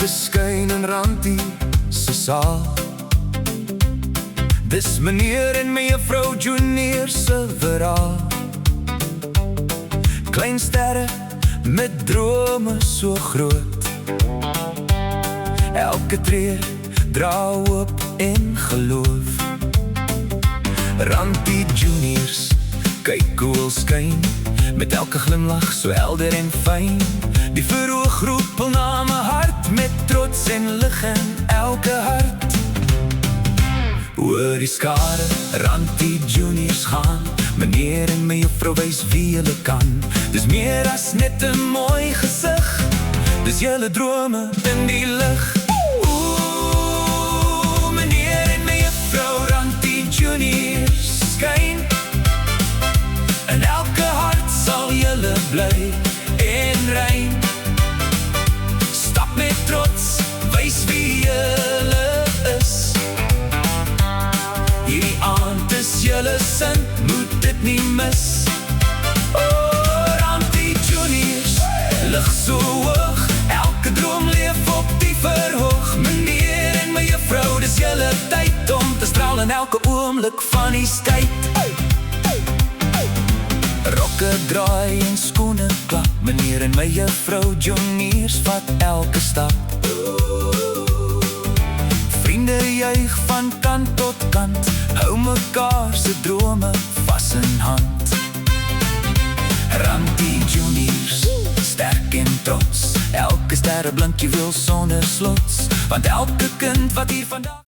ligte skyn in Rantie se saal. Dis meneer en mevrou Junior se verhaal. Klein sterre met drome so groot, elke tree dra hoop en geloof. Rantie Juniors, kyk hoe hulle skyn, met elke glimlach so helder en fyn. Die verhoog roepel na my hart, met trots en lig in elke hart. Oor die skare, Rantie Juniors gaan, meneer en mevrou wys wie hulle kan. Dis meer as net 'n mooi gesig, dis julle drome in die lig. Oeh, meneer en mevrou Rantie Juniors skyn, in elke hart sal julle bly en rein. Stap met trots, wys wie julle is. Hierdie aand is julle sin, moet dit nie mis. Oh, Rantie Juniors, lig so hoog, elke droom leef op die verhoog. Meneer en mevrou, dis julle tyd om te straal in elke oomblik van die tyd. Rokke draai en skoene klap, meneer en mevrou Juniors vat elke stap. Vriende juig van kant tot kant, hou mekaar se drome vas in hand. Rantie Juniors, sterk en trots, elke sterreblinkje wil sonder slots, want elke kind wat hier vandag